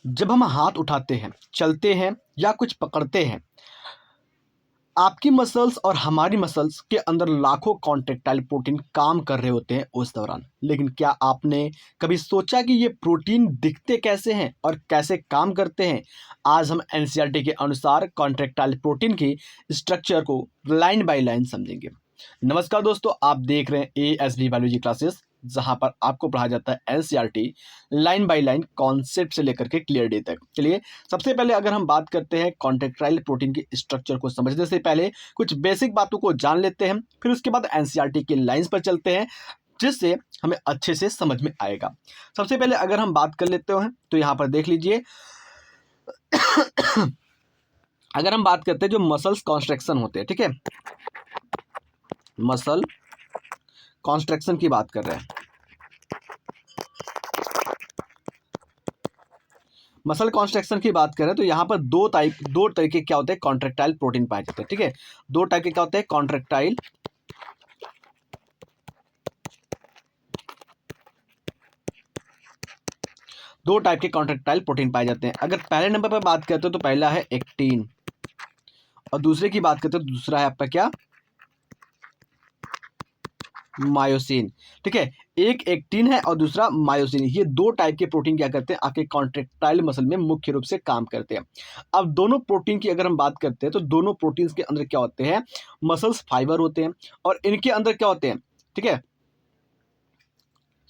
जब हम हाथ उठाते हैं, चलते हैं या कुछ पकड़ते हैं, आपकी मसल्स और हमारी मसल्स के अंदर लाखों कॉन्ट्रैक्टाइल प्रोटीन काम कर रहे होते हैं उस दौरान। लेकिन क्या आपने कभी सोचा कि ये प्रोटीन दिखते कैसे हैं और कैसे काम करते हैं? आज हम एनसीईआरटी के अनुसार कॉन्ट्रैक्टाइल प्रोटीन की स्ट्रक्चर को लाइन बाय लाइन समझेंगे। नमस्कार दोस्तों, आप देख रहे हैं एएसबी बायोलॉजी क्लासेस, जहां पर आपको पढ़ाया जाता है NCERT line by line, concept से लेकर के क्लियर डे तक। चलिए, सबसे पहले अगर हम बात करते हैं कॉन्ट्रैक्टाइल प्रोटीन के स्ट्रक्चर को समझने से पहले कुछ बेसिक बातों को जान लेते हैं, फिर उसके बाद एनसीईआरटी की लाइंस पर चलते हैं, जिससे हमें अच्छे से समझ में आएगा। सबसे पहले अगर हम बात कर लेते हैं तो यहाँ पर देख लीजिए। अगर हम बात करते हैं जो मसल्स कॉन्स्ट्रक्शन होते हैं, ठीक है, मसल कॉन्स्ट्रक्शन की बात कर रहे हैं। मसल कॉन्स्ट्रक्शन की बात करें तो यहाँ पर दो तरीके क्या होते हैं, कॉन्ट्रैक्टाइल प्रोटीन पाए जाते हैं। ठीक है, दो टाइप के क्या होते हैं, कॉन्ट्रैक्टाइल दो टाइप के कॉन्ट्रैक्टाइल प्रोटीन पाए जाते हैं। अगर पहले नंबर पर बात करते हो तो पहला है एक्टिन, और दूसरे की बात करते हो तो दूसरा है आपका क्या, मायोसिन। ठीक है, एक एक्टिन है और दूसरा मायोसिन। ये दो टाइप के प्रोटीन क्या करते हैं, आपके कॉन्ट्रैक्टाइल मसल में मुख्य रूप से काम करते हैं। अब दोनों प्रोटीन की अगर हम बात करते हैं तो दोनों प्रोटीन्स के अंदर क्या होते हैं, मसल्स फाइबर होते हैं, और इनके अंदर क्या होते हैं, ठीक है,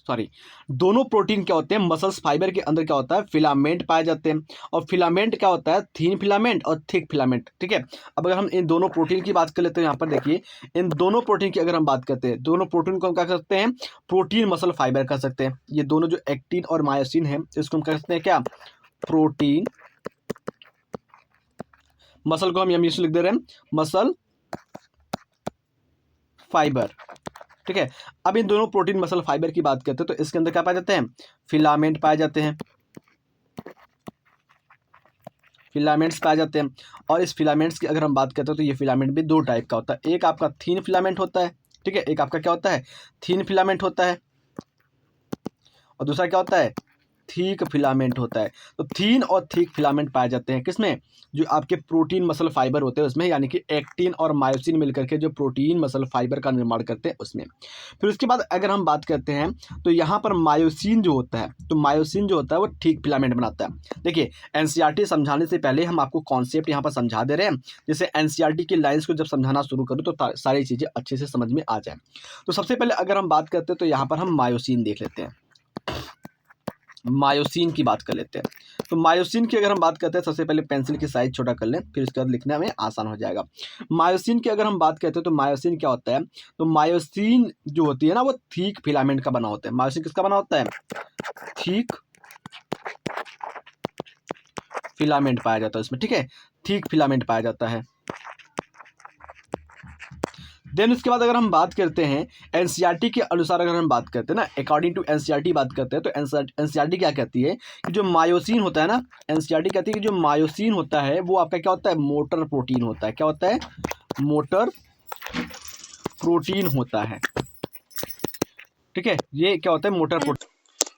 सॉरी, दोनों प्रोटीन क्या होते हैं, मसल्स फाइबर के अंदर क्या होता है, फिलामेंट पाए जाते हैं। और फिलामेंट क्या होता है, थीन फिलामेंट और थिक फिलामेंट। ठीक है, अब अगर हम इन दोनों प्रोटीन की बात कर लेते हैं, यहाँ पर देखिए, इन दोनों प्रोटीन की अगर हम बात करते हैं, दोनों प्रोटीन को हम क्या कर सकते हैं, प्रोटीन मसल फाइबर कर सकते हैं। ये दोनों जो एक्टिन और मायोसिन है, इसको हम कर सकते हैं क्या, प्रोटीन मसल को हम यहाँ लिख दे रहे हैं, मसल फाइबर। ठीक है, अब इन दोनों प्रोटीन मसल फाइबर की बात करते हैं तो इसके अंदर क्या पाए जाते हैं, फिलामेंट पाए जाते हैं, फिलामेंट्स पाए जाते हैं। और इस फिलामेंट्स की अगर हम बात करते हैं तो ये फिलामेंट भी दो टाइप का होता है। एक आपका थीन फिलामेंट होता है, ठीक है, एक आपका क्या होता है, थीन फिलामेंट होता है, और दूसरा क्या होता है, थीक फिलामेंट होता है। तो थीन और थीक फिलामेंट पाए जाते हैं किसमें, जो आपके प्रोटीन मसल फाइबर होते हैं उसमें, यानी कि एक्टिन और मायोसिन मिलकर के जो प्रोटीन मसल फाइबर का निर्माण करते हैं उसमें। फिर उसके बाद अगर हम बात करते हैं तो यहाँ पर मायोसिन जो होता है, तो मायोसिन जो होता है वो थीक फिलामेंट बनाता है। देखिए, एनसीईआरटी समझाने से पहले हम आपको कॉन्सेप्ट यहाँ पर समझा दे रहे हैं, जैसे एनसीईआरटी की लाइन्स को जब समझाना शुरू करूँ तो सारी चीज़ें अच्छे से समझ में आ जाए। तो सबसे पहले अगर हम बात करते हैं तो यहाँ पर हम मायोसिन देख लेते हैं, मायोसिन की बात कर लेते हैं। तो मायोसिन की अगर हम बात करते हैं, सबसे पहले पेंसिल की साइज छोटा कर लें, फिर उसके बाद लिखने में आसान हो जाएगा। मायोसिन की अगर हम बात करते हैं तो मायोसिन क्या होता है, तो मायोसिन जो होती है ना वो थीक फिलामेंट का बना होता है। मायोसिन किसका बना होता है, थीक फिलामेंट पाया जाता है उसमें। ठीक है, थीक फिलामेंट पाया जाता है। देन उसके बाद अगर हम बात करते हैं एनसीईआरटी के अनुसार, अगर हम बात करते हैं ना, अकॉर्डिंग टू एनसीईआरटी बात करते हैं, तो एनसीईआरटी क्या कहती है कि जो मायोसिन होता है ना, एनसीईआरटी कहती है कि जो मायोसिन होता है वो आपका क्या होता है, मोटर प्रोटीन होता है। क्या होता है, मोटर प्रोटीन होता है। ठीक है, ये क्या होता है, मोटर प्रोटीन।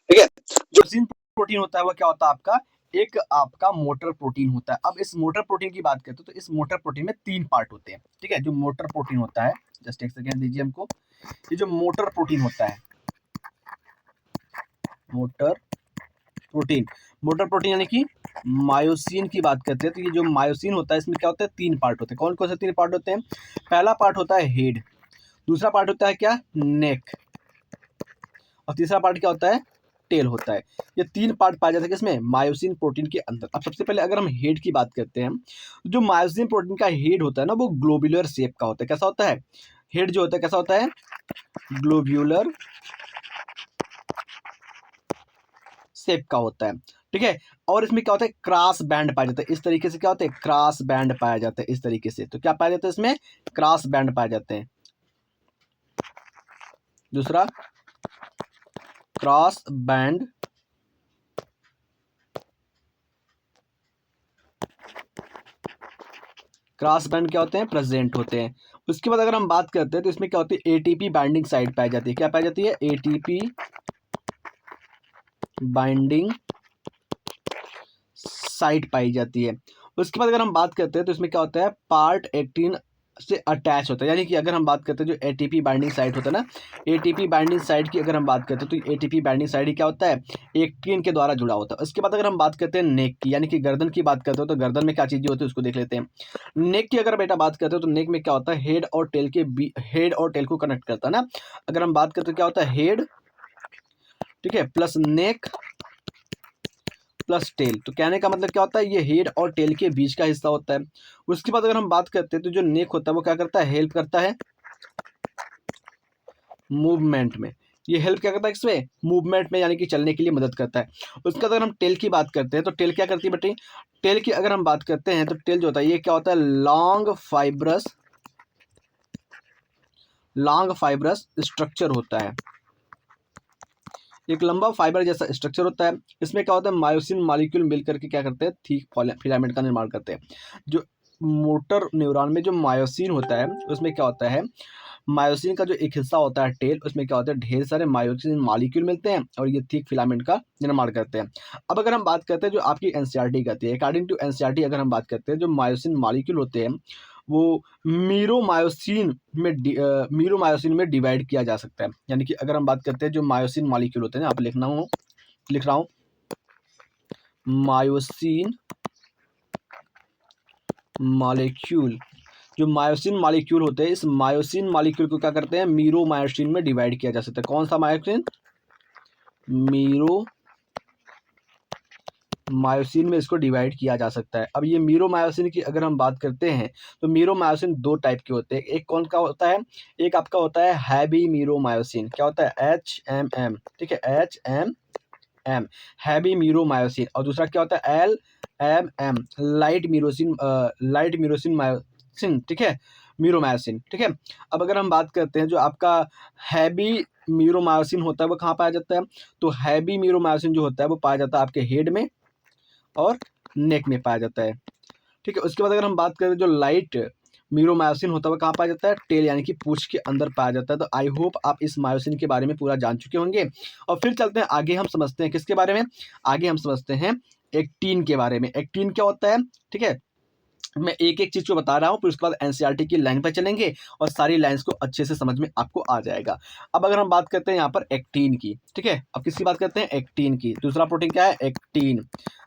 ठीक है, जो मायोसिन प्रोटीन होता है वो क्या होता है आपका, एक आपका मोटर प्रोटीन होता है। अब इस मोटर प्रोटीन की बात करते हैं तो इस मोटर प्रोटीन में तीन पार्ट होते हैं। ठीक है, जो मोटर प्रोटीन होता है, जस्ट एक सेकेंड दीजिए हमको, ये जो मोटर प्रोटीन होता है, मोटर प्रोटीन, मोटर प्रोटीन यानी कि मायोसिन की बात करते हैं तो ये जो मायोसिन होता है इसमें क्या होता है, तीन पार्ट होते हैं। कौन कौन से तीन पार्ट होते हैं, पहला पार्ट होता है हेड, दूसरा पार्ट होता है क्या, नेक, और तीसरा पार्ट क्या होता है, टेल होता है। ये तीन पार्ट पाए जाते हैं किसमें, मायोसिन प्रोटीन के अंदर। अब सबसे पहले अगर हम हेड की बात करते हैं, जो मायोसिन प्रोटीन का हेड होता है ना वो ग्लोब्यूलर शेप का होता है। कैसा होता है, हेड जो होता है कैसा होता है, ग्लोब्यूलर शेप का होता है। ठीक है, और इसमें क्या होता है, क्रॉस बैंड पाया जाता है। इस तरीके से क्या होता है, क्रॉस बैंड पाया जाता है इस तरीके से। तो क्या पाया जाता है इसमें, क्रॉस बैंड पाए जाते हैं। दूसरा, क्रॉस बैंड क्रॉस बैंड क्या होते हैं, प्रेजेंट होते हैं। उसके बाद अगर हम बात करते हैं तो इसमें क्या होती है, एटीपी बाइंडिंग साइट पाई जाती है। क्या पाई जाती है, एटीपी बाइंडिंग साइट पाई जाती है। उसके बाद अगर हम बात करते हैं तो इसमें क्या होता है, पार्ट एक्टिन से अटैच होता है। यानी कि अगर हम बात करते हैं जो एटीपी बाइंडिंग साइट होता है ना, एटीपी बाइंडिंग साइट की अगर हम बात करते हैं तो एटीपी बाइंडिंग साइट ही क्या होता है, एक्टिन के द्वारा जुड़ा होता है। उसके बाद अगर हम बात करते हैं नेक की, यानी कि गर्दन की बात करते हो तो गर्दन में क्या चीज़ें होती है उसको देख लेते हैं। नेक की अगर बेटा बात करते हो तो नेक में क्या होता है, हेड और टेल को कनेक्ट करता है ना। अगर हम बात करते हैं क्या होता है, हेड, ठीक है, प्लस नेक प्लस टेल। तो कहने का मतलब क्या होता है, ये हेड और टेल के बीच का हिस्सा होता है। उसके बाद अगर हम बात करते हैं तो जो नेक होता है वो क्या करता है, हेल्प करता है मूवमेंट में। ये हेल्प क्या करता है इसमें, मूवमेंट में, यानी कि चलने के लिए मदद करता है। उसके बाद अगर हम टेल की बात करते हैं तो टेल क्या करती है बेटे, टेल की अगर हम बात करते हैं तो टेल जो होता है ये क्या होता है, लॉन्ग फाइब्रस स्ट्रक्चर होता है। एक लंबा फाइबर जैसा स्ट्रक्चर होता है। इसमें क्या होता है, मायोसिन मॉलिक्यूल मिल करके क्या करते हैं, थिक फिलामेंट का निर्माण करते हैं। जो मोटर न्यूरॉन में जो मायोसिन होता है उसमें क्या होता है, मायोसिन का जो एक हिस्सा होता है टेल, उसमें क्या होता है, ढेर सारे मायोसिन मॉलिक्यूल मिलते हैं और ये थिक फिलामेंट का निर्माण करते हैं। अब अगर हम बात करते हैं जो आपकी एनसीईआरटी कहती है, अकॉर्डिंग टू एनसीईआरटी अगर हम बात करते हैं जो मायोसिन मॉलिक्यूल होते हैं वो मीरोमायोसिन में डिवाइड किया जा सकता है। यानी कि अगर हम बात करते हैं जो मायोसिन मॉलिक्यूल होते हैं ना, आप लिख रहा हूँ मायोसिन मॉलिक्यूल। जो मायोसिन मॉलिक्यूल होते हैं, इस मायोसिन मॉलिक्यूल को क्या करते हैं, मीरोमायोसिन में डिवाइड किया जा सकता है। कौन सा मायोसिन, मायोसिन में इसको डिवाइड किया जा सकता है। अब ये मीरोमायोसिन की अगर हम बात करते हैं तो मीरोमायोसिन दो टाइप के होते हैं। एक कौन का होता है, एक आपका होता है हैवी मीरोमायोसिन, क्या होता है, HMM, ठीक है, HMM हैवी मीरोमायोसिन। और दूसरा क्या होता है, LMM लाइट मीरोसिन मायोसिन, ठीक है, मीरोमायोसिन, ठीक है। अब अगर हम बात करते हैं जो आपका हैवी मीरोमायोसिन होता है वो कहाँ पाया जाता है, तो हैवी मीरोमायोसिन जो होता है वो पाया जाता है आपके हेड में और नेक में पाया जाता है, ठीक है। उसके बाद अगर हम बात करें जो लाइट मीरोमायोसिन होता है वो कहाँ पाया जाता है, टेल यानी कि पूंछ के अंदर पाया जाता है। तो आई होप आप इस मायोसिन के बारे में पूरा जान चुके होंगे। और फिर चलते हैं आगे, हम समझते हैं किसके बारे में, आगे हम समझते हैं एक्टिन के बारे में। एक्टिन क्या होता है, ठीक है, मैं एक एक चीज को बता रहा हूँ, फिर उसके बाद एनसीईआरटी की लाइन पर चलेंगे और सारी लाइंस को अच्छे से समझ में आपको आ जाएगा। अब अगर हम बात करते हैं यहाँ पर एक्टिन की, ठीक है, अब किसकी बात करते हैं, एक्टिन की। दूसरा प्रोटीन क्या है, एक्टिन।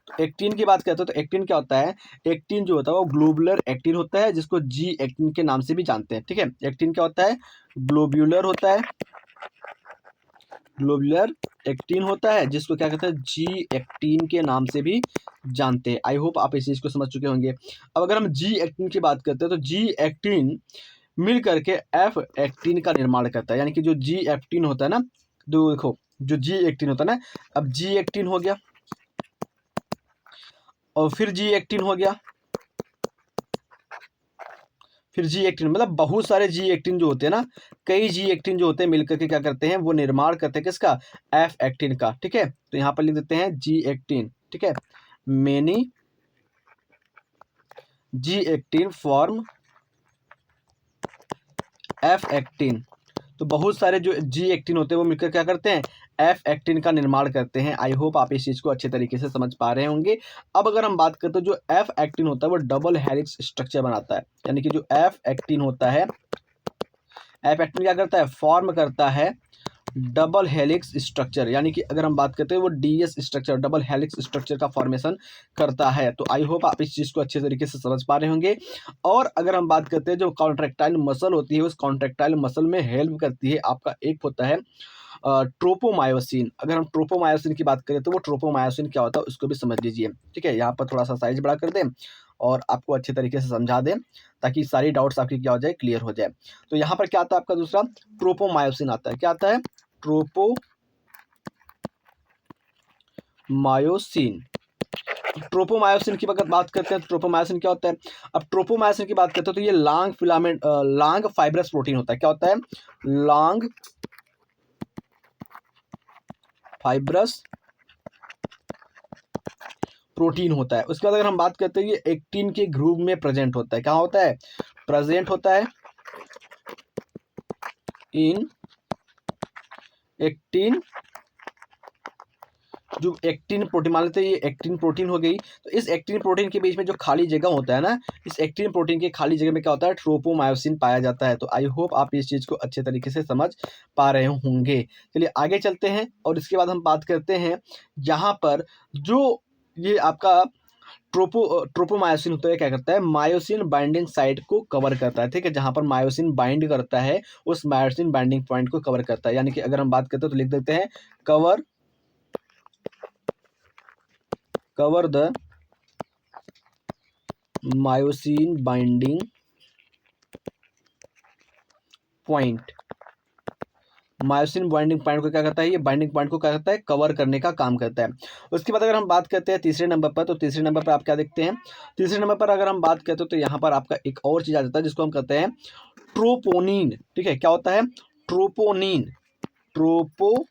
तो एक्टिन की बात करते हैं तो एक्टिन क्या होता है, एक्टिन जो होता है वो ग्लोबुलर एक्टिन होता है, जिसको जी एक्टिन के नाम से भी जानते हैं, ठीक है। एक्टिन क्या होता है, ग्लोब्यूलर होता है, ग्लोबुलर एक्टिन होता है, जिसको क्या कहते हैं, जी एक्टिन के नाम से भी जानते हैं। आई होप आप इस चीज़ को समझ चुके होंगे। अब अगर हम जी एक्टिन की बात करते हैं तो जी एक्टिन मिल करके एफ एक्टिन का निर्माण करता है। यानी कि जो जी एक्टिन होता है ना, तो देखो जो जी एक्टिन होता है ना, अब जी एक्टिन हो गया और फिर जी एक्टिन हो गया, फिर जी एक्टिन, मतलब बहुत सारे जी एक्टिन जो होते हैं ना, कई जी एक्टिन जो होते हैं मिलकर के क्या करते हैं, वो निर्माण करते हैं किसका, एफ एक्टिन का, ठीक है। तो यहाँ पर लिख देते हैं जी एक्टिन, ठीक है, many G actin form F actin. तो बहुत सारे जो जी एक्टिन होते हैं वो मिलकर क्या करते हैं, एफ एक्टिन का निर्माण करते हैं। आई होप आप इस चीज़ को अच्छे तरीके से समझ पा रहे होंगे। अब अगर हम बात करते हैं जो एफ एक्टिन होता है वो डबल हेलिक्स स्ट्रक्चर बनाता है। यानी कि जो एफ एक्टिन होता है, एफ एक्टिन क्या करता है, फॉर्म करता है डबल हेलिक्स स्ट्रक्चर। यानी कि अगर हम बात करते हैं वो DS structure, double helix structure का फॉर्मेशन करता है। तो आई होप आप इस चीज़ को अच्छे तरीके से समझ पा रहे होंगे। और अगर हम बात करते हैं जो कॉन्ट्रेक्टाइल मसल होती है, उस कॉन्ट्रेक्टाइल मसल में हेल्प करती है आपका एक होता है ट्रोपोमायोसिन। अगर हम ट्रोपोमायोसिन की बात करें तो वो ट्रोपोमायोसिन क्या होता है उसको भी समझ लीजिए, ठीक है। यहाँ पर थोड़ा सा साइज बड़ा कर दें और आपको अच्छे तरीके से समझा दें ताकि सारी डाउट्स आपकी क्या हो जाए, क्लियर हो जाए। तो यहाँ पर क्या आता है आपका दूसरा, ट्रोपोमायोसिन आता है। क्या आता है, ट्रोपोमायोसिन। ट्रोपोमायोसिन की अगर बात करते हैं तो ट्रोपोमायोसिन क्या होता है, अब ट्रोपोमायोसिन की बात करते हैं तो ये लॉन्ग फाइब्रस प्रोटीन होता है। क्या होता है, लॉन्ग फाइब्रस प्रोटीन होता है। उसके बाद अगर हम बात करते हैं ये एक्टिन के ग्रुप में प्रेजेंट होता है। कहाँ होता है, प्रेजेंट होता है इन एक्टिन जो एक्टिन प्रोटीन, मान लेते हैं ये एक्टिन प्रोटीन हो गई, तो इस एक्टिन प्रोटीन के बीच में जो खाली जगह होता है ना, इस एक्टिन प्रोटीन के खाली जगह में क्या होता है, ट्रोपोमायोसिन पाया जाता है। तो आई होप आप इस चीज़ को अच्छे तरीके से समझ पा रहे होंगे। चलिए आगे चलते हैं और इसके बाद हम बात करते हैं यहाँ पर जो ये आपका ट्रोपोमायोसिन होता है, क्या करता है, मायोसिन बाइंडिंग साइट को कवर करता है। ठीक है, जहाँ पर मायोसिन बाइंड करता है उस मायोसिन बाइंडिंग पॉइंट को कवर करता है। यानी कि अगर हम बात करते हैं तो लिख देते हैं cover the myosin binding point. Myosin binding point को क्या करता है, ये बाइंडिंग पॉइंट को क्या करता है, कवर करने का काम करता है। उसके बाद अगर हम बात करते हैं तीसरे नंबर पर, तो तीसरे नंबर पर आप क्या देखते हैं, तीसरे नंबर पर अगर हम बात करते हैं तो यहाँ पर आपका एक और चीज़ आ जाता है जिसको हम कहते हैं ट्रोपोनिन। ठीक है, क्या होता है, ट्रोपोनिन। ट्रोपोनिन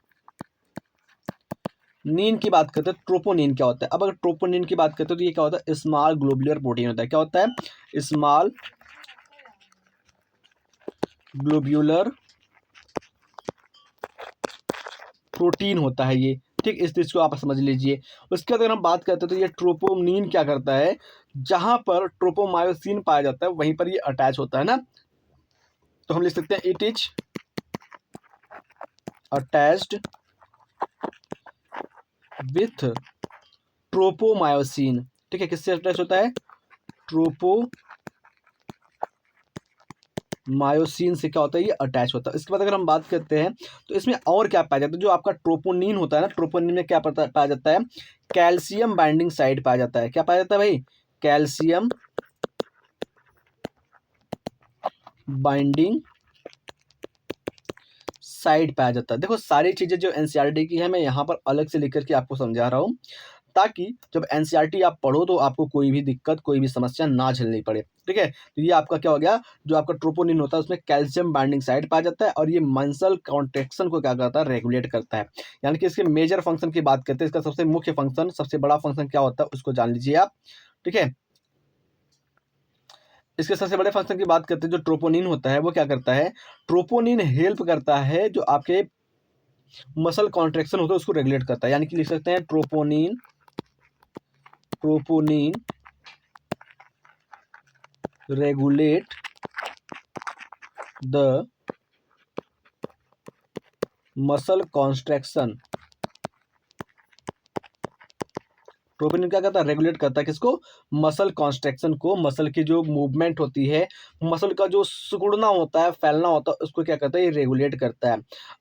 की बात करते हैं, ट्रोपोनिन क्या होता है। अब अगर ट्रोपोनिन की बात करते हैं तो ये क्या होता है, स्मॉल ग्लोबुलर प्रोटीन होता है। क्या होता है, स्मॉल ग्लोब्यूलर प्रोटीन होता है ये। ठीक, इस चीज़ को आप समझ लीजिए। उसके बाद अगर हम बात करते हैं तो ये ट्रोपोनिन क्या करता है, जहां पर ट्रोपोमायोसिन पाया जाता है वहीं पर ये अटैच होता है ना, तो हम लिख सकते हैं it is attached with tropomyosin. ठीक है, किससे अटैच होता है, ट्रोपोमायोसिन से क्या होता है, ये अटैच होता है। इसके बाद अगर हम बात करते हैं तो इसमें और क्या पाया जाता है, जो आपका ट्रोपोनिन होता है ना, ट्रोपोनिन में क्या पाया जाता है, कैल्शियम बाइंडिंग साइट पाया जाता है। क्या पाया जाता है भाई, कैल्शियम बाइंडिंग साइड पाया जाता है। देखो सारी चीजें जो एनसीईआरटी की है मैं यहाँ पर अलग से लिख करके आपको समझा रहा हूँ, ताकि जब एनसीईआरटी आप पढ़ो तो आपको कोई भी दिक्कत, कोई भी समस्या ना झेलनी पड़े। ठीक है, तो ये आपका क्या हो गया, जो आपका ट्रोपोनिन होता है उसमें कैल्शियम बाइंडिंग साइट पाया जाता है और ये मसल कॉन्ट्रैक्शन को क्या करता है, रेगुलेट करता है। यानी कि इसके मेजर फंक्शन की बात करते हैं, इसका सबसे मुख्य फंक्शन, सबसे बड़ा फंक्शन क्या होता है उसको जान लीजिए आप। ठीक है, इसके सबसे बड़े फंक्शन की बात करते हैं, जो ट्रोपोनिन होता है वो क्या करता है, ट्रोपोनिन हेल्प करता है जो आपके मसल कॉन्ट्रैक्शन होता है उसको रेगुलेट करता है। यानी कि लिख सकते हैं troponin regulate the muscle contraction. Troponin क्या करता है, रेगुलेट करता है किसको, मसल कॉन्ट्रैक्शन को, मसल की जो मूवमेंट होती है, मसल का जो सिकुड़ना होता है, फैलना होता है, उसको क्या करता है, ये रेगुलेट करता है।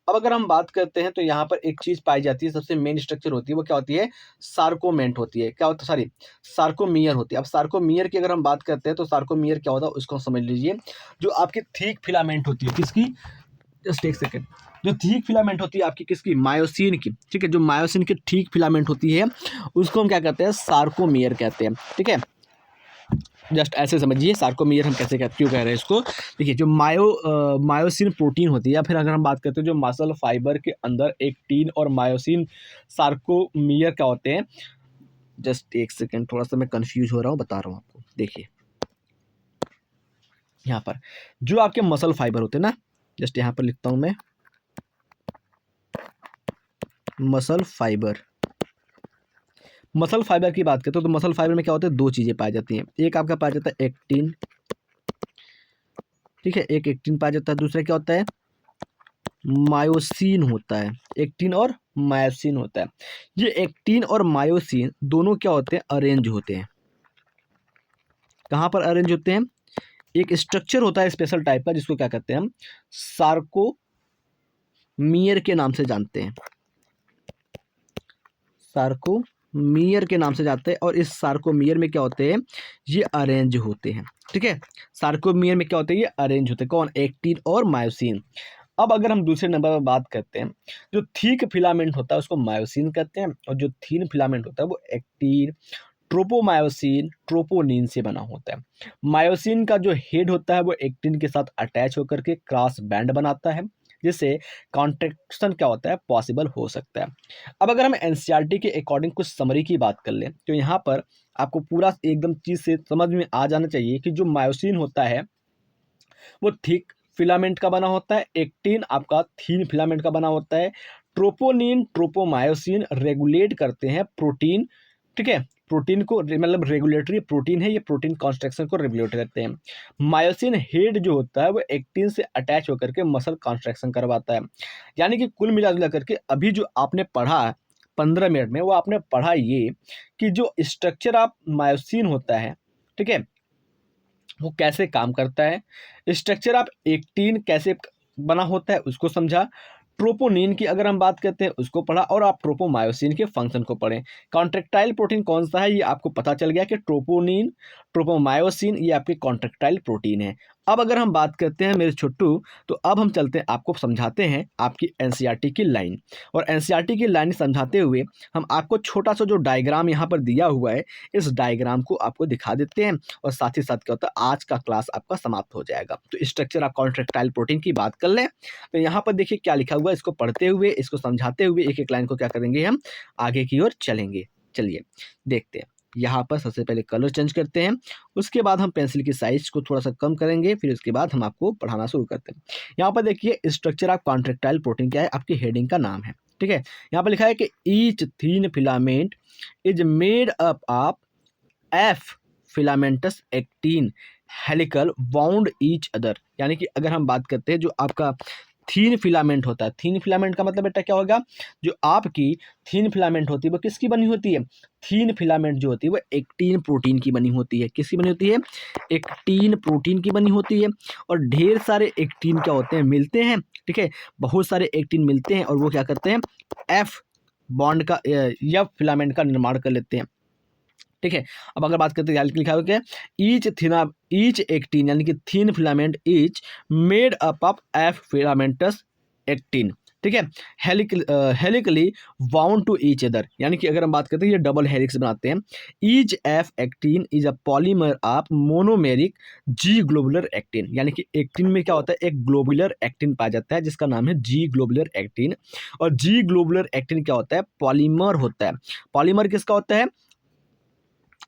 अब अगर हम बात करते हैं तो यहाँ पर एक चीज पाई जाती है, सबसे मेन स्ट्रक्चर होती है, वो क्या होती है, सार्कोमेंट होती है। क्या होता है, सॉरी, सार्कोमियर होती है। अब सार्कोमियर की अगर हम बात करते हैं तो सार्कोमियर क्या होता है उसको समझ लीजिए, जो आपकी थिक फिलामेंट होती है, किसकी, जस्ट एक सेकेंड, जो थिक फिलामेंट होती है आपकी किसकी, मायोसिन की। ठीक है, जो मायोसिन की थिक फिलामेंट होती है उसको हम क्या कहते हैं, सार्कोमियर कहते हैं। ठीक है, जस्ट ऐसे समझिए सार्कोमियर हम कैसे कहते, क्यों कह रहे हैं इसको। देखिए जो मायोसिन प्रोटीन होती है, या फिर अगर हम बात करते हैं जो मसल फाइबर के अंदर एक्टिन और मायोसिन सार्कोमियर क्या होते हैं, जस्ट एक सेकेंड, थोड़ा सा मैं कंफ्यूज हो रहा हूँ, बता रहा हूँ आपको। देखिए यहाँ पर जो आपके मसल फाइबर होते हैं ना, जस्ट यहाँ पर लिखता हूँ मैं, मसल फाइबर, मसल फाइबर की बात करते हो तो मसल फाइबर में क्या होता है, दो चीज़ें पाई जाती हैं। एक आपका पाया जाता है एक्टिन, ठीक है, एक एक्टिन पाया जाता है, दूसरा क्या होता है, मायोसिन होता है। एक्टिन और मायोसिन होता है। ये एक्टिन और मायोसिन दोनों क्या होते हैं, अरेंज होते हैं। कहाँ पर अरेंज होते हैं, एक स्ट्रक्चर होता है स्पेशल टाइप का जिसको क्या कहते हैं हम, सार्कोमियर के नाम से जानते हैं, सार्कोमियर के नाम से जानते हैं। और इस सार्कोमियर में क्या होते हैं, ये अरेंज होते हैं। ठीक है, सार्कोमियर में क्या होते हैं, ये अरेंज होते हैं, कौन, एक्टिन और मायोसिन। अब अगर हम दूसरे नंबर पर बात करते हैं, जो थिक फिलामेंट होता है उसको मायोसिन कहते हैं, और जो थिन फिलामेंट होता है वो एक्टिन, ट्रोपोमायोसिन, ट्रोपोनिन से बना होता है। मायोसिन का जो हेड होता है वो एक्टिन के साथ अटैच होकर के क्रॉस बैंड बनाता है, जिससे कॉन्ट्रैक्शन क्या होता है, पॉसिबल हो सकता है। अब अगर हम एनसीईआरटी के अकॉर्डिंग कुछ समरी की बात कर लें तो यहाँ पर आपको पूरा एकदम चीज़ से समझ में आ जाना चाहिए कि जो मायोसिन होता है वो थिक फिलामेंट का बना होता है, एक्टिन आपका थीन फिलामेंट का बना होता है, ट्रोपोनिन ट्रोपोमायोसिन रेगुलेट करते हैं प्रोटीन, ठीक है, प्रोटीन को मतलब रेगुलेटरी प्रोटीन है, ये प्रोटीन कॉन्स्ट्रक्शन को रेगुलेट करते हैं। मायोसिन हेड जो होता है वो एक्टिन से अटैच होकर के मसल कॉन्स्ट्रक्शन करवाता है। यानी कि कुल मिला करके अभी जो आपने पढ़ा 15 मिनट में, वो आपने पढ़ा ये कि जो स्ट्रक्चर ऑफ मायोसिन होता है, ठीक है, वो कैसे काम करता है, स्ट्रक्चर ऑफ एक्टिन कैसे बना होता है उसको समझा, ट्रोपोनिन की अगर हम बात करते हैं उसको पढ़ा, और आप ट्रोपोमायोसिन के फंक्शन को पढ़ें। कॉन्ट्रेक्टाइल प्रोटीन कौन सा है ये आपको पता चल गया कि ट्रोपोनिन ट्रोपोमायोसिन ये आपके कॉन्ट्रेक्टाइल प्रोटीन है। अब अगर हम बात करते हैं मेरे छोटू, तो अब हम चलते हैं आपको समझाते हैं आपकी एनसीईआरटी की लाइन, और एनसीईआरटी की लाइन समझाते हुए हम आपको छोटा सा जो डायग्राम यहाँ पर दिया हुआ है इस डायग्राम को आपको दिखा देते हैं, और साथ ही साथ क्या होता है आज का क्लास आपका समाप्त हो जाएगा। तो स्ट्रक्चर ऑफ कॉन्ट्रेक्टाइल प्रोटीन की बात कर लें, तो यहाँ पर देखिए क्या लिखा हुआ है, इसको पढ़ते हुए इसको समझाते हुए एक एक लाइन को क्या करेंगे हम आगे की ओर चलेंगे। चलिए देखते हैं। यहाँ पर सबसे पहले कलर चेंज करते हैं, उसके बाद हम पेंसिल की साइज को थोड़ा सा कम करेंगे, फिर उसके बाद हम आपको पढ़ाना शुरू करते हैं। यहाँ पर देखिए स्ट्रक्चर ऑफ कॉन्ट्रेक्टाइल प्रोटीन क्या है, आपकी हेडिंग का नाम है, ठीक है। यहाँ पर लिखा है कि each thin filament is made up of F filamentous actin helical bound each other. यानी कि अगर हम बात करते हैं जो आपका थीन फिलामेंट होता है, थीन फिलामेंट का मतलब बेटा क्या होगा, जो आपकी थीन फिलामेंट होती है वो किसकी बनी होती है, थीन फिलामेंट जो होती है वो एक्टिन प्रोटीन की बनी होती है। किसकी बनी होती है, एक्टिन प्रोटीन की बनी होती है। और ढेर सारे एक्टिन क्या होते हैं, मिलते हैं, ठीक है, बहुत सारे एक्टिन मिलते हैं और वो क्या करते हैं, एफ बॉन्ड का या फिलामेंट का निर्माण कर लेते हैं, ठीक है। अब अगर बात करते हैं लिखा हुआ क्या, ईच एक्टिन यानी कि thin filament is made up of F filamentous actin, ठीक है, helically bound to each other. यानी कि अगर हम बात करते हैं ये डबल हेलिक्स बनाते हैं। Each F actin is a polymer of monomeric ji globular actin. यानी कि एक्टिन में क्या होता है, एक ग्लोबुलर एक्टिन पाया जाता है जिसका नाम है जी ग्लोबुलर एक्टिन। और जी ग्लोबुलर एक्टिन क्या होता है, पॉलीमर होता है। पॉलीमर किसका होता है,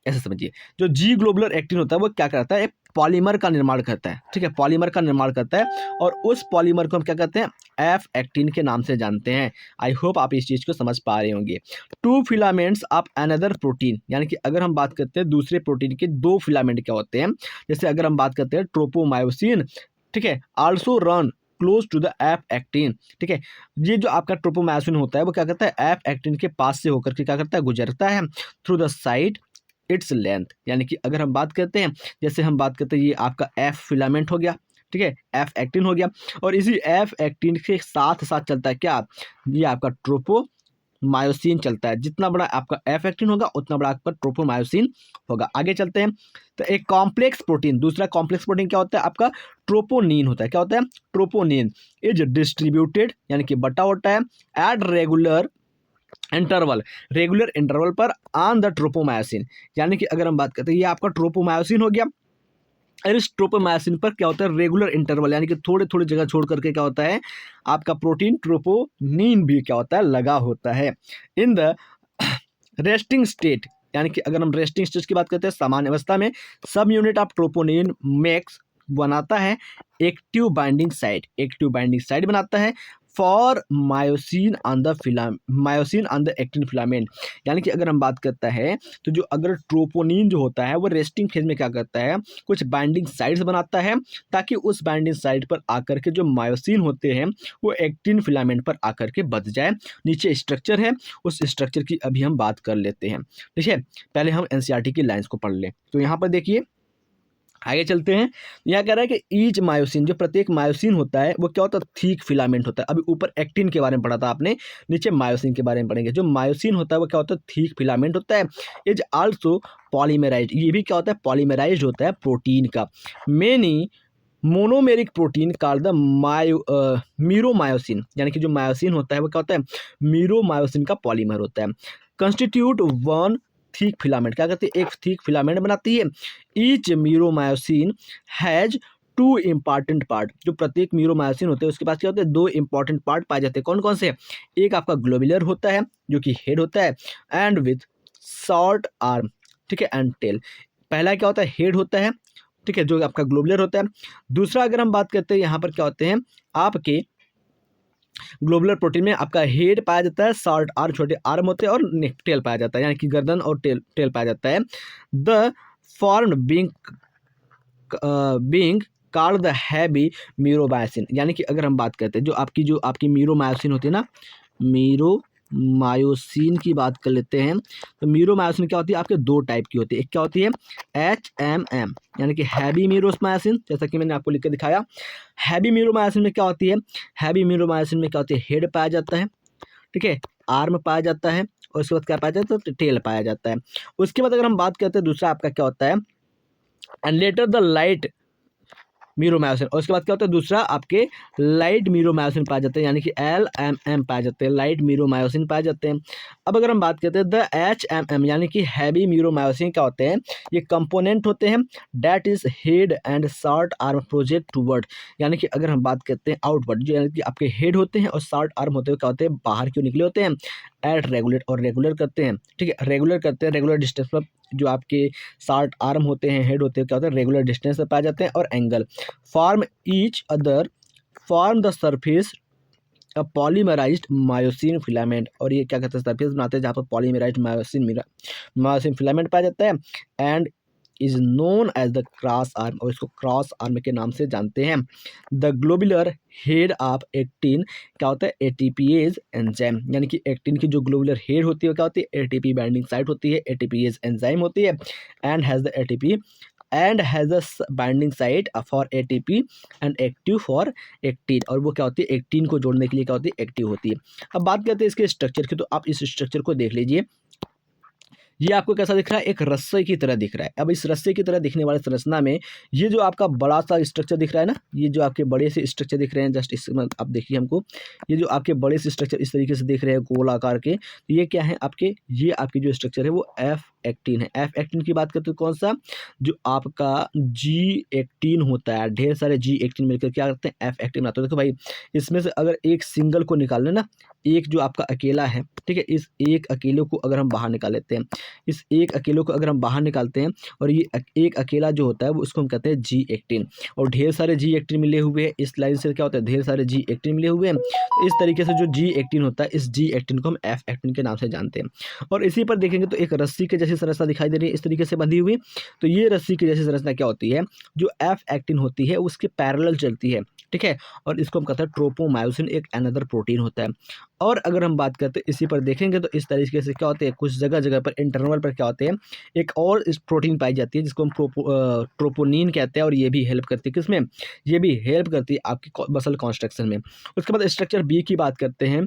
ऐसे समझिए, जो जी ग्लोबुलर एक्टिन होता है वो क्या करता है, एक पॉलीमर का निर्माण करता है, ठीक है, पॉलीमर का निर्माण करता है, और उस पॉलीमर को हम क्या कहते हैं, एफ एक्टिन के नाम से जानते हैं। आई होप आप इस चीज़ को समझ पा रहे होंगे। Two filaments of another protein, यानी कि अगर हम बात करते हैं दूसरे प्रोटीन के दो फिलामेंट क्या होते हैं, जैसे अगर हम बात करते हैं ट्रोपोमायोसिन, ठीक है, also run close to the F actin, ठीक है। ये जो आपका ट्रोपोमायोसिन होता है वो क्या करता है, एफ एक्टिन के पास से होकर के क्या करता है, गुजरता है through the side its length. यानी कि अगर हम बात करते हैं, जैसे हम बात करते हैं ये आपका एफ फिलामेंट हो गया, ठीक है, एफ एक्टिन हो गया, और इसी एफ एक्टिन के साथ साथ चलता है क्या, ये आपका ट्रोपोमायोसिन चलता है। जितना बड़ा आपका एफ एक्टिन होगा उतना बड़ा आपका ट्रोपोमायोसिन होगा। आगे चलते हैं, तो एक कॉम्प्लेक्स प्रोटीन, दूसरा कॉम्प्लेक्स प्रोटीन क्या होता है, आपका ट्रोपोनिन होता है। क्या होता है, ट्रोपोनिन इज डिस्ट्रीब्यूटेड यानी कि बटा होता है एट रेगुलर इंटरवल पर ऑन द ट्रोपोमायोसिन। यानी कि अगर हम बात करते हैं ये आपका ट्रोपोमायोसिन हो गया, और इस ट्रोपोमायोसिन पर क्या होता है, रेगुलर इंटरवल यानी कि थोड़े थोड़े जगह छोड़ करके क्या होता है, आपका प्रोटीन ट्रोपोनिन भी क्या होता है, लगा होता है। इन द रेस्टिंग स्टेट, यानी कि अगर हम रेस्टिंग स्टेट की बात करते हैं, सामान्य अवस्था में सब यूनिट ऑफ ट्रोपोनिन मेक्स बनाता है एक्टिव बाइंडिंग साइट बनाता है for myosin on the actin filament. यानी कि अगर हम बात करता है तो जो अगर ट्रोपोनिन जो होता है वो रेस्टिंग फेज में क्या करता है, कुछ बाइंडिंग साइट्स बनाता है, ताकि उस बाइंडिंग साइट पर आकर के जो मायोसिन होते हैं वो एक्टिन फिलामेंट पर आकर के बध जाए। नीचे स्ट्रक्चर है, उस स्ट्रक्चर की अभी हम बात कर लेते हैं, ठीक है। पहले हम एनसीईआरटी की लाइंस को पढ़ लें। तो यहाँ पर देखिए आगे चलते हैं, यहाँ कह रहा है कि ईच मायोसिन, जो प्रत्येक मायोसिन होता है वो क्या होता है, थीक फिलामेंट होता है। अभी ऊपर एक्टिन के बारे में पढ़ा था आपने, नीचे मायोसिन के बारे में पढ़ेंगे। जो मायोसिन होता है वो क्या होता है, थीक फिलामेंट होता है। इज आल्सो पॉलीमराइज, ये भी क्या होता है, पॉलीमराइज होता है प्रोटीन का। Many monomeric protein called the meromyosin, यानी कि जो मायोसिन होता है वो क्या होता है, मीरोमायोसिन का पॉलीमर होता है। कंस्टिट्यूट वन थीक फिलामेंट, क्या कहते हैं, एक थीक फिलामेंट बनाती है। Each meromyosin has two important part, जो प्रत्येक मीरोमायोसिन होते हैं उसके पास क्या होते हैं, दो इंपॉर्टेंट पार्ट पाए जाते हैं। कौन कौन से, एक आपका ग्लोबुलर होता है जो कि हेड होता है एंड विथ शॉर्ट आर्म, ठीक है, एंड टेल। पहला क्या होता है, हेड होता है, ठीक है, जो आपका ग्लोबुलर होता है। दूसरा अगर हम बात करते हैं यहाँ पर क्या होते हैं आपके ग्लोबुलर प्रोटीन में आपका हेड पाया जाता है, शॉर्ट आर्म छोटे आर्म होते हैं और नेक टेल पाया जाता है, यानी कि गर्दन और टेल पाया जाता है। The form being called the heavy meromyosin, यानी कि अगर हम बात करते हैं जो आपकी मीरोमायोसिन होती है ना, मीरोमायोसिन की बात कर लेते हैं। तो मीरोमायोसिन क्या होती है, आपके दो टाइप की होती है। एक क्या होती है HMM, यानी कि हैवी मीरोमायोसिन, जैसा कि मैंने आपको लिख के दिखाया। हैवी मीरोमायोसिन में क्या होती है, हैवी मीरोमायोसिन में क्या होती है, हेड पाया जाता है, ठीक है, आर्म पाया जाता है, और उसके बाद क्या पाया जाता है, तो टेल पाया जाता है। उसके बाद अगर हम बात करते हैं दूसरा आपका क्या होता है, and later the light meromyosin, और उसके बाद क्या होता है दूसरा आपके लाइट मीरोमायोसिन पाए जाते हैं, यानी कि LMM पाए जाते हैं, लाइट मीरोमायोसिन पाए जाते हैं। अब अगर हम बात करते हैं द HMM, यानी कि हैवी मीरोमायोसिन क्या होते हैं, ये कंपोनेंट होते हैं that is head and short arm project toward, यानी कि अगर हम बात करते हैं आउटवर्ड, जो यानी कि आपके हेड होते हैं और शॉर्ट आर्म होते हैं क्या होते हैं, बाहर क्यों निकले होते हैं, एट रेगुलेट, और रेगुलर करते हैं, ठीक है, रेगुलर करते हैं, रेगुलर डिस्टेंस पर जो आपके शॉर्ट आर्म होते हैं, हेड होते हैं क्या होते हैं, रेगुलर डिस्टेंस पर पाए जाते हैं, और angle form each other form the surface a polymerized myosin filament, और ये क्या कहते हैं, सरफेस बनाते हैं जहाँ पर पॉलीमराइज्ड मायोसिन फिलामेंट पाया जाता है, and is known as the cross arm, और इसको क्रॉस आर्म के नाम से जानते हैं। The globular head of actin क्या होता है, एटीपीएज एंजाइम, यानी कि एक्टिन की जो ग्लोबुलर हेड होती है वो क्या होती है, एटीपी बाइंडिंग साइट होती है, एटीपीएज एंजाइम होती है, and has the ATP and has a binding site for ATP and active for actin, और वो क्या होती है, एक्टिन को जोड़ने के लिए क्या होती है, एक्टिव होती है। अब बात करते हैं इसके स्ट्रक्चर की, तो आप इस स्ट्रक्चर को देख लीजिए। ये आपको कैसा दिख रहा है, एक रस्से की तरह दिख रहा है। अब इस रस्से की तरह दिखने वाले संरचना में ये जो आपका बड़ा सा स्ट्रक्चर दिख रहा है ना, ये जो आपके बड़े से स्ट्रक्चर दिख रहे हैं, जस्ट इसमें आप देखिए हमको, ये जो आपके बड़े से स्ट्रक्चर इस तरीके से दिख रहे हैं गोल आकार के, तो ये क्या है आपके, ये आपकी जो स्ट्रक्चर है वो एफ एक्टिन है। एफ एक्टिन की बात करते हैं कौन सा, जो आपका जी एक्टिन होता है, ढेर सारे जी एक्टिन मिलकर क्या करते हैं, एफ एक्टिन बनाते हैं। देखो भाई, इसमें से अगर एक सिंगल को निकाल लें ना, एक जो आपका अकेला है, ठीक है, इस एक अकेले को अगर हम बाहर निकाल लेते हैं, इस एक अकेले को अगर हम बाहर निकालते हैं, और ये एक अकेला जो होता है वो उसको हम कहते हैं जी एक्टिन, और ढेर सारे जी एक्टिन मिले हुए हैं, इस लाइन से क्या होता है, ढेर सारे जी एक्टिन मिले हुए हैं। तो इस तरीके से जो जी एक्टिन होता है, इस जी एक्टिन को हम एफ एक्टिन के नाम से जानते हैं। और इसी पर देखेंगे तो एक रस्सी के जैसी संरचना दिखाई दे रही है, इस तरीके से बंधी हुई। तो ये रस्सी की जैसी संरचना क्या होती है, जो एफ एक्टिन होती है उसके पैरेलल चलती है, ठीक है, और इसको हम कहते हैं ट्रोपोमायोसिन, एक अनदर प्रोटीन होता है। और अगर हम बात करते हैं इसी पर देखेंगे तो इस तरीके से क्या होते हैं, कुछ जगह जगह पर इंटरवल पर क्या होते हैं, एक और इस प्रोटीन पाई जाती है जिसको हम ट्रोपोनिन कहते हैं, और ये भी हेल्प करती है किसमें, ये भी हेल्प करती है आपकी मसल कॉन्स्ट्रक्शन में। उसके बाद स्ट्रक्चर बी की बात करते हैं,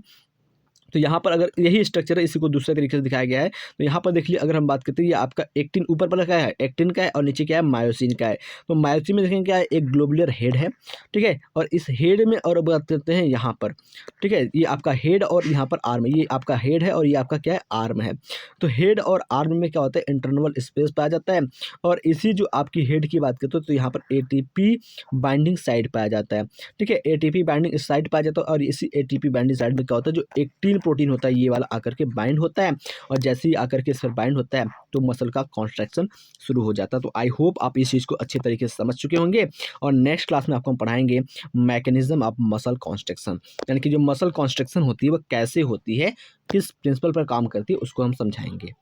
तो यहाँ पर अगर यही स्ट्रक्चर है, इसी को दूसरे तरीके से दिखाया गया है। तो यहाँ पर देख लीजिए, अगर हम बात करते हैं, ये आपका एक्टिन ऊपर पर क्या है, एक्टिन का है, और नीचे क्या है, मायोसिन का है। तो मायोसिन में देखेंगे क्या है, एक ग्लोबुलर हेड है, ठीक है, और इस हेड में और बात करते हैं यहाँ पर, ठीक है, ये आपका हेड और यहाँ पर आर्म, ये आपका हेड है और ये आपका क्या है, आर्म है। तो हेड और आर्म में क्या होता है, इंटरनल स्पेस पाया जाता है, और इसी जो आपकी हेड की बात करते हो तो यहाँ पर एटीपी बाइंडिंग साइट पाया जाता है, ठीक है, एटीपी बाइंडिंग साइट पाया जाता है, और इसी एटीपी बाइंडिंग साइट में क्या होता है, जो एक्टिन प्रोटीन होता है ये वाला आकर के बाइंड होता है, और जैसे ही आकर के इस पर बाइंड होता है तो मसल का कॉन्ट्रैक्शन शुरू हो जाता है। तो आई होप आप इस चीज़ को अच्छे तरीके से समझ चुके होंगे, और नेक्स्ट क्लास में आपको हम पढ़ाएंगे मैकेनिज्म ऑफ मसल कॉन्ट्रैक्शन, यानी कि जो मसल कॉन्ट्रैक्शन होती है वो कैसे होती है, किस प्रिंसिपल पर काम करती है, उसको हम समझाएंगे।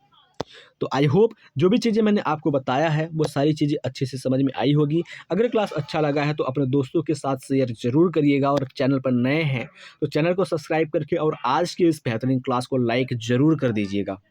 तो आई होप जो भी चीज़ें मैंने आपको बताया है वो सारी चीज़ें अच्छे से समझ में आई होगी। अगर क्लास अच्छा लगा है तो अपने दोस्तों के साथ शेयर ज़रूर करिएगा, और चैनल पर नए हैं तो चैनल को सब्सक्राइब करके और आज की इस बेहतरीन क्लास को लाइक ज़रूर कर दीजिएगा।